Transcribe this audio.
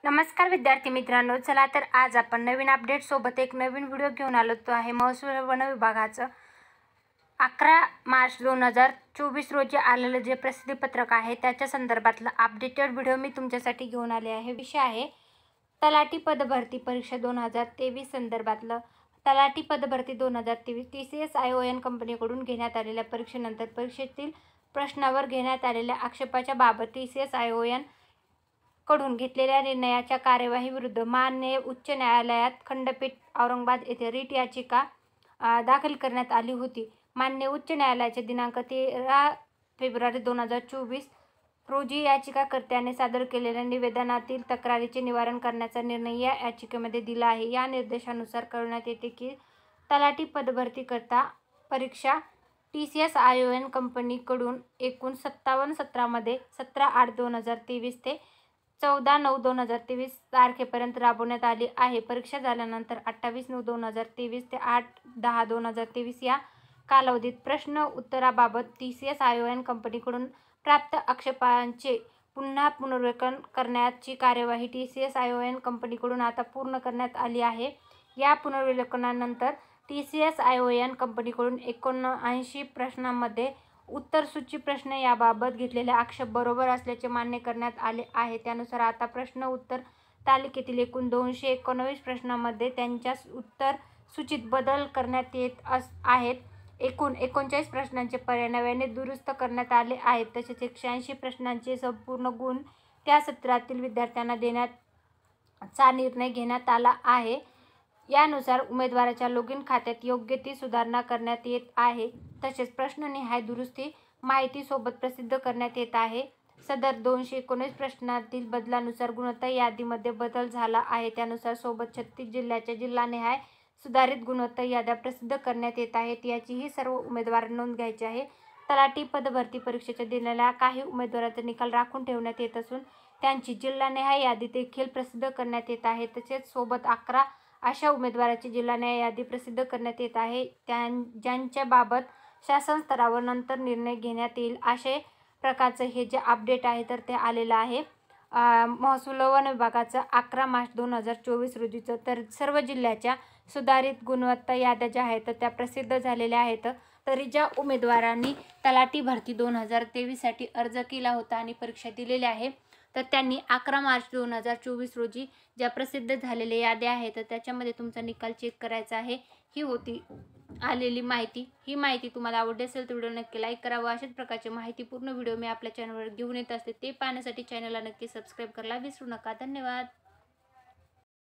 नमस्कार विद्यार्थी मित्रांनो, चला तर आज आपण नवीन अपडेट सोबत एक नवीन व्हिडिओ घेऊन आलो आहे। महसूल वन विभागाचं 11 मार्च 2024 रोजी आलेलं जे प्रसिद्धी पत्रक आहे त्याच्या संदर्भातला अपडेटेड व्हिडिओ मी तुमच्यासाठी घेऊन आले आहे। विषय आहे तलाठी पदभरती परीक्षा 2023 संदर्भातलं। तलाठी पदभरती 2023 TCS ION कंपनीकडून घेण्यात आलेल्या परीक्षेनंतर परीक्षेतील प्रश्नावर घेण्यात आलेल्या आक्षेपाच्या बाबत TCS ION कडून घेतलेल्या निर्णयाच्या कार्यवाहीविरुद्ध माननीय उच्च न्यायालयात खंडपीठ औरंगाबाद येथे रिट याचिका दाखल करण्यात आली होती। माननीय उच्च न्यायालयाचे दिनांक 13 फेब्रुवारी 2024 रोजी याचिकाकर्त्याने सादर केलेल्या निवेदनातील तक्रारीचे निवारण करण्याचा निर्णय या याचिकेमध्ये दिला आहे। या निर्देशानुसार कळवण्यात येते की तलाठी पदभरतीकरता परीक्षा TCS ION कंपनीकडून एकूण 57 सत्रामध्ये 17/8/2023 ते 14/9/2023 तारखेपर्यंत राबवण्यात आली आहे। परीक्षा झाल्यानंतर 28/9/2023 ते 8/10/2023 या कालावधीत प्रश्न उत्तराबाबत TCS ION कंपनीकडून प्राप्त आक्षेपांचे पुन्हा पुनर्विलोकन करण्याची कार्यवाही TCS ION कंपनीकडून आता पूर्ण करण्यात आली आहे। या पुनर्विलोकनानंतर TCS ION कंपनीकडून 79 प्रश्नांमध्ये उत्तरसूची प्रश्न याबाबत घेतलेले आक्षेप बरोबर असल्याचे मान्य करण्यात आले आहे। त्यानुसार आता प्रश्न उत्तर तालिकेतील एकूण 219 प्रश्नांमध्ये त्यांच्या उत्तर सूचीत बदल करण्यात येत आहेत। एकूण 39 प्रश्नांचे पर्याय नव्याने दुरुस्त करण्यात आले आहेत। तसेच 180 प्रश्नांचे संपूर्ण गुण त्या सत्रातील विद्यार्थ्यांना देण्याचा निर्णय घेण्यात आला आहे। यानुसार उमेदवाराच्या लॉगिन खात्यात योग्य ती सुधारणा करण्यात येत आहे। तसेच प्रश्ननिहाय दुरुस्ती माहिती सोबत प्रसिद्ध करण्यात येत आहे। सदर 219 प्रश्नांतील बदलानुसार गुणोत्तर यादीमध्ये बदल झाला आहे। त्यानुसार सोबत 36 जिल्ह्याच्या जिल्हानिहाय सुधारित गुणोत्तर याद्या प्रसिद्ध करण्यात येत आहेत। याचीही सर्व उमेदवारांनी नोंद घ्यायची आहे। तलाठी पदभरती परीक्षेच्या दिलेल्या काही उमेदवारांचा निकाल राखून ठेवण्यात येत असून त्यांची जिल्हानिहाय यादी देखील प्रसिद्ध करण्यात येत आहे। तसेच सोबत 11 अशा उमेदवारांची जिल्हानिहाय यादी प्रसिद्ध करण्यात येत आहे ज्यांच्या बाबत शासन स्तरावर नंतर निर्णय घेण्यात येईल। अशा प्रकारचं हे जे अपडेट आहे तर ते आलेलं आहे महसूल वन विभागाचं 11 मार्च 2024 रोजीचं। तर सर्व जिल्ह्याच्या सुधारित गुणवत्ता याद्या ज्या आहेत त्या प्रसिद्ध झालेल्या आहेत। तरी ज्या उमेदवारांनी तलाठी भरती 2023 साठी अर्ज केला होता आणि परीक्षा दिलेली आहे तर त्यांनी 11 मार्च 2024 रोजी ज्या प्रसिद्ध झालेल्या याद्या आहेत त्याच्यामध्ये तुमचा निकाल चेक करायचा आहे। ही होती आलेली माहिती। ही माहिती तुम्हाला आवडली असेल तर व्हिडिओ नक्की लाईक करा व अशाच प्रकारची माहितीपूर्ण व्हिडिओ मी आपल्या चॅनलवर घेऊन येत असते ते पाहण्यासाठी चॅनलला नक्की सबस्क्राईब करायला विसरू नका। धन्यवाद।